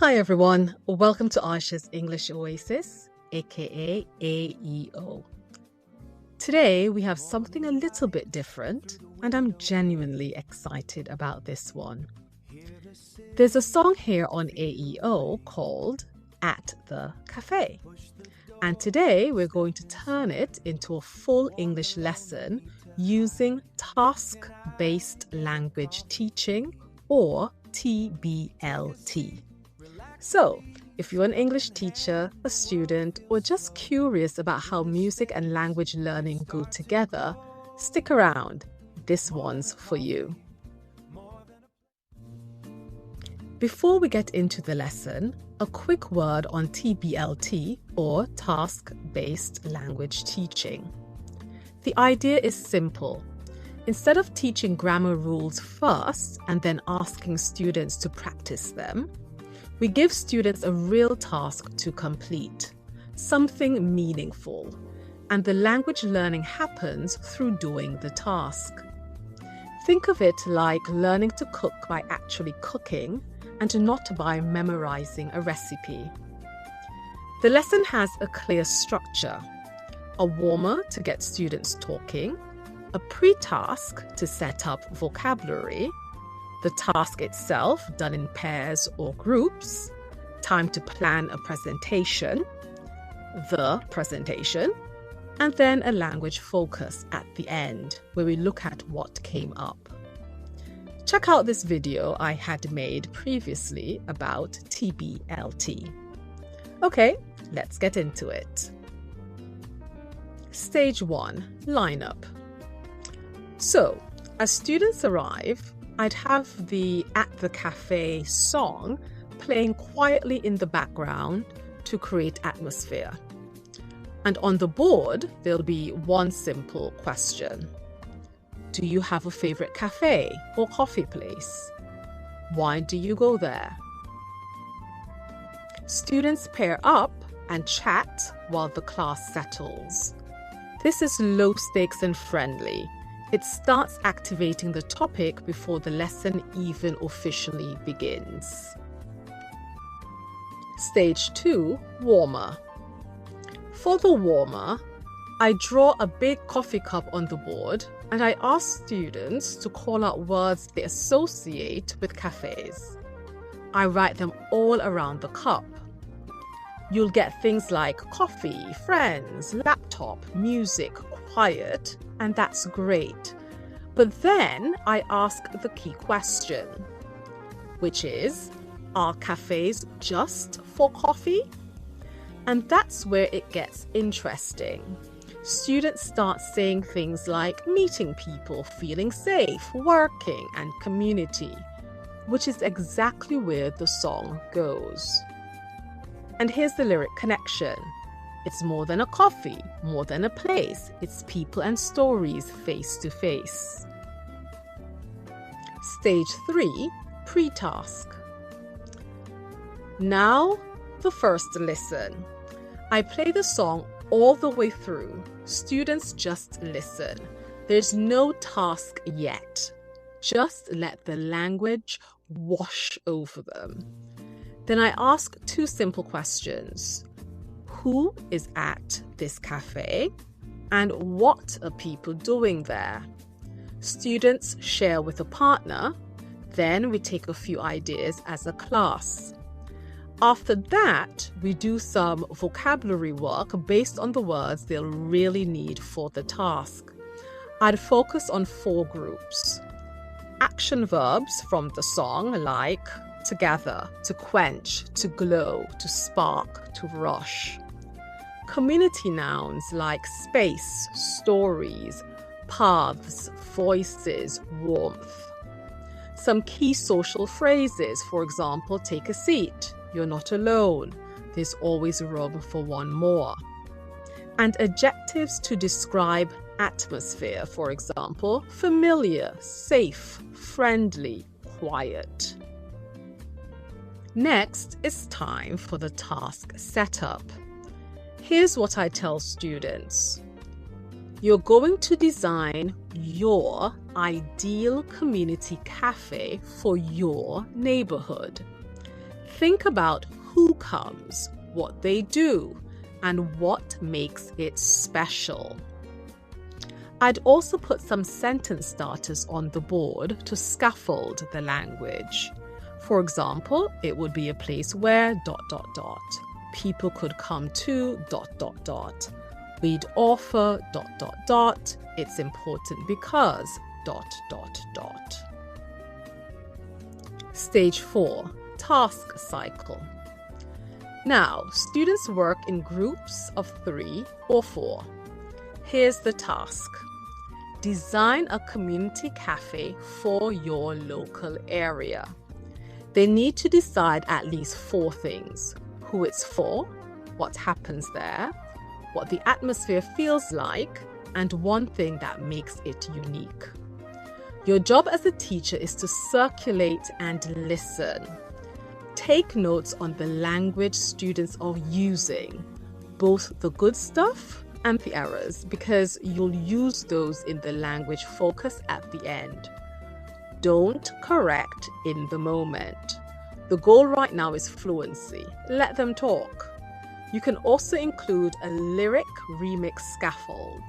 Hi everyone, welcome to Ayesha's English Oasis, aka AEO. Today we have something a little bit different and I'm genuinely excited about this one. There's a song here on AEO called At the Cafe. And today we're going to turn it into a full English lesson using task-based language teaching or TBLT. So, if you're an English teacher, a student, or just curious about how music and language learning go together, stick around. This one's for you. Before we get into the lesson, a quick word on TBLT or task-based language teaching. The idea is simple. Instead of teaching grammar rules first and then asking students to practice them, we give students a real task to complete, something meaningful, and the language learning happens through doing the task. Think of it like learning to cook by actually cooking and not by memorizing a recipe. The lesson has a clear structure: a warmer to get students talking, a pre-task to set up vocabulary, the task itself done in pairs or groups, time to plan a presentation, the presentation, and then a language focus at the end where we look at what came up. Check out this video I had made previously about TBLT. Okay, let's get into it. Stage 1, lineup. So, as students arrive, I'd have the At the Cafe song playing quietly in the background to create atmosphere. And on the board, there'll be one simple question. Do you have a favorite cafe or coffee place? Why do you go there? Students pair up and chat while the class settles. This is low stakes and friendly. It starts activating the topic before the lesson even officially begins. Stage 2, warmer. For the warmer, I draw a big coffee cup on the board and I ask students to call out words they associate with cafes. I write them all around the cup. You'll get things like coffee, friends, laptop, music, quiet, and that's great. But then I ask the key question, which is, are cafes just for coffee? And that's where it gets interesting. Students start saying things like meeting people, feeling safe, working, and community, which is exactly where the song goes. And here's the lyric connection. It's more than a coffee, more than a place. It's people and stories face to face. Stage 3, pre-task. Now, the first listen. I play the song all the way through. Students just listen. There's no task yet. Just let the language wash over them. Then I ask two simple questions. Who is at this cafe? And what are people doing there? Students share with a partner. Then we take a few ideas as a class. After that, we do some vocabulary work based on the words they'll really need for the task. I'd focus on 4 groups. Action verbs from the song like to gather, to quench, to glow, to spark, to rush. Community nouns like space, stories, paths, voices, warmth. Some key social phrases, for example, take a seat, you're not alone, there's always room for one more. And adjectives to describe atmosphere, for example, familiar, safe, friendly, quiet. Next, it's time for the task setup. Here's what I tell students. You're going to design your ideal community cafe for your neighborhood. Think about who comes, what they do, and what makes it special. I'd also put some sentence starters on the board to scaffold the language. For example, it would be a place where ... people could come to ... we'd offer ... it's important because ... Stage 4, task cycle. Now, students work in groups of 3 or 4. Here's the task. Design a community cafe for your local area. They need to decide at least 4 things: who it's for, what happens there, what the atmosphere feels like, and one thing that makes it unique. Your job as a teacher is to circulate and listen. Take notes on the language students are using, both the good stuff and the errors, because you'll use those in the language focus at the end. Don't correct in the moment. The goal right now is fluency. Let them talk. You can also include a lyric remix scaffold.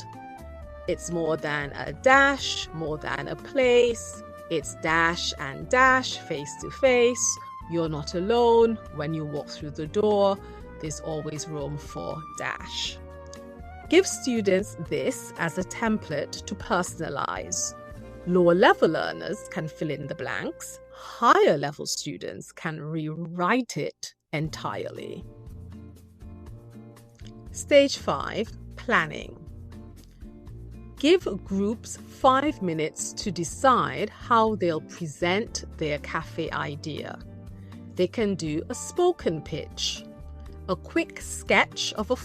It's more than a dash, more than a place. It's dash and dash, face to face. You're not alone. When you walk through the door, there's always room for dash. Give students this as a template to personalize. Lower level learners can fill in the blanks. Higher level students can rewrite it entirely. Stage 5, planning. Give groups 5 minutes to decide how they'll present their cafe idea. They can do a spoken pitch, a quick sketch of a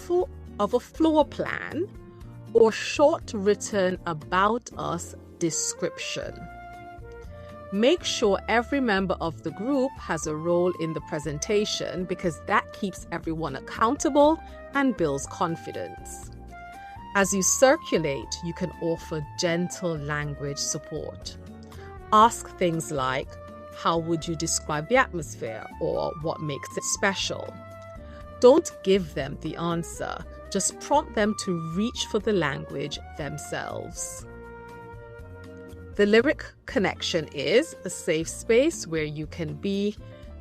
floor plan, or short written about us description. Make sure every member of the group has a role in the presentation, because that keeps everyone accountable and builds confidence. As you circulate, you can offer gentle language support. Ask things like, how would you describe the atmosphere, or what makes it special? Don't give them the answer, just prompt them to reach for the language themselves. The lyric connection is a safe space where you can be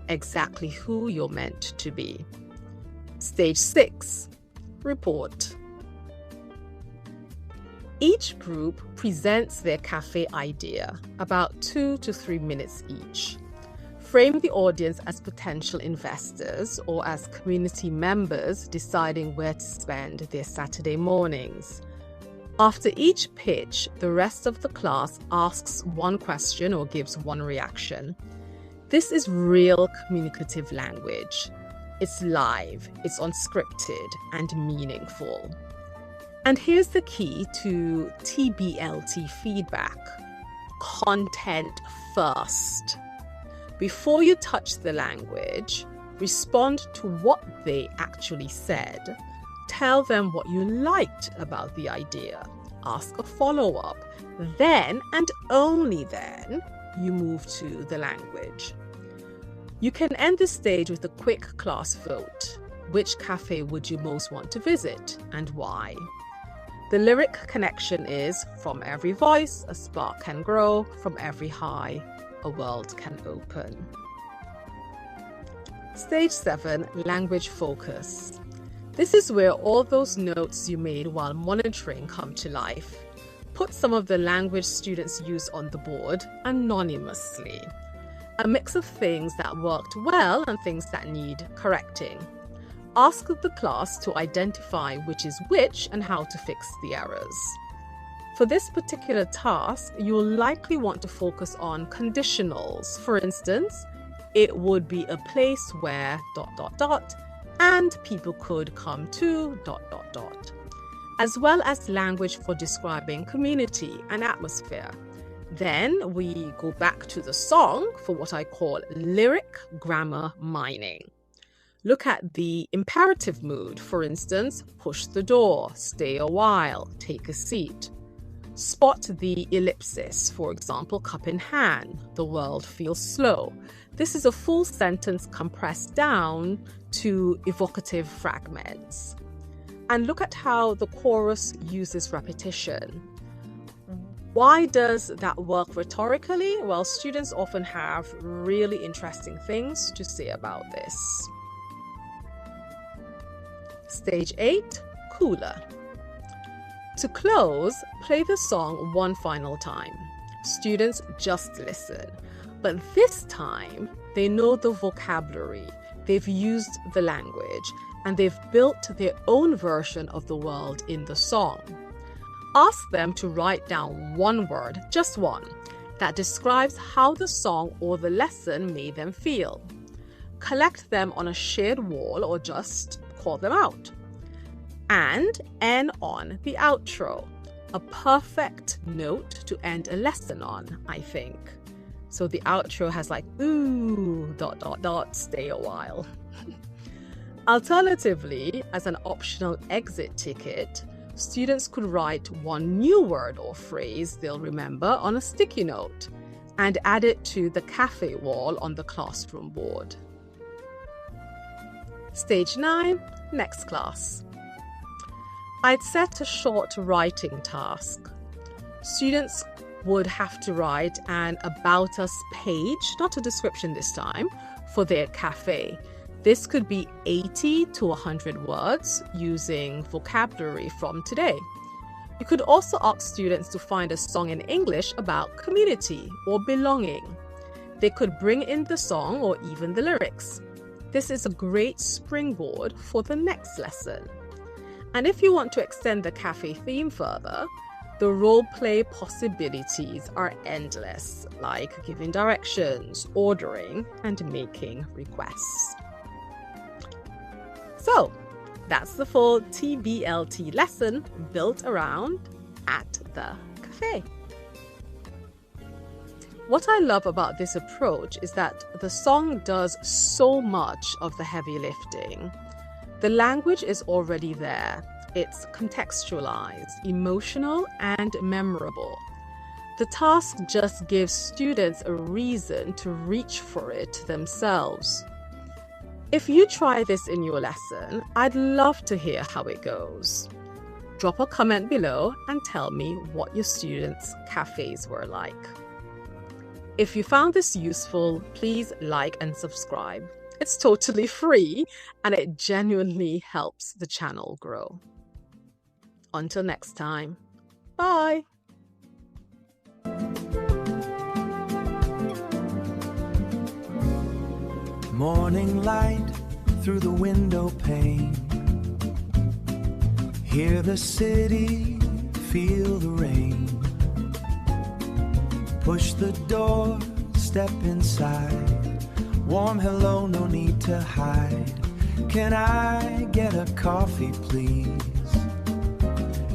exactly who you're meant to be. Stage 6, report. Each group presents their cafe idea, about 2 to 3 minutes each. Frame the audience as potential investors or as community members deciding where to spend their Saturday mornings. After each pitch, the rest of the class asks one question or gives one reaction. This is real communicative language. It's live, it's unscripted, and meaningful. And here's the key to TBLT feedback. Content first. Before you touch the language, respond to what they actually said. Tell them what you liked about the idea. Ask a follow-up. Then, and only then, you move to the language. You can end the stage with a quick class vote. Which cafe would you most want to visit, and why? The lyric connection is, from every voice, a spark can grow. From every high, a world can open. Stage 7, language focus. This is where all those notes you made while monitoring come to life. Put some of the language students use on the board anonymously. A mix of things that worked well and things that need correcting. Ask the class to identify which is which and how to fix the errors. For this particular task, you'll likely want to focus on conditionals. For instance, it would be a place where ... and people could come to ... as well as language for describing community and atmosphere. Then we go back to the song for what I call lyric grammar mining. Look at the imperative mood, for instance, push the door, stay a while, take a seat. Spot the ellipsis, for example, cup in hand, the world feels slow. This is a full sentence compressed down to evocative fragments. And look at how the chorus uses repetition. Why does that work rhetorically? Well, students often have really interesting things to say about this. Stage 8, cooler. To close, play the song one final time. Students just listen, but this time they know the vocabulary, they've used the language, and they've built their own version of the world in the song. Ask them to write down one word, just one, that describes how the song or the lesson made them feel. Collect them on a shared wall or just call them out. And end on the outro, a perfect note to end a lesson on, I think. So the outro has like, ooh, ... stay a while. Alternatively, as an optional exit ticket, students could write one new word or phrase they'll remember on a sticky note and add it to the cafe wall on the classroom board. Stage 9, next class. I'd set a short writing task. Students would have to write an About Us page, not a description this time, for their cafe. This could be 80 to 100 words using vocabulary from today. You could also ask students to find a song in English about community or belonging. They could bring in the song or even the lyrics. This is a great springboard for the next lesson. And if you want to extend the cafe theme further, the role-play possibilities are endless, like giving directions, ordering, and making requests. So, that's the full TBLT lesson built around At the Cafe. What I love about this approach is that the song does so much of the heavy lifting. The language is already there. It's contextualized, emotional, and memorable. The task just gives students a reason to reach for it themselves. If you try this in your lesson, I'd love to hear how it goes. Drop a comment below and tell me what your students' cafes were like. If you found this useful, please like and subscribe. It's totally free and it genuinely helps the channel grow. Until next time, bye! Morning light through the window pane. Hear the city, feel the rain. Push the door, step inside. Warm hello, no need to hide. Can I get a coffee, please?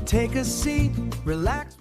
Take a seat, relax.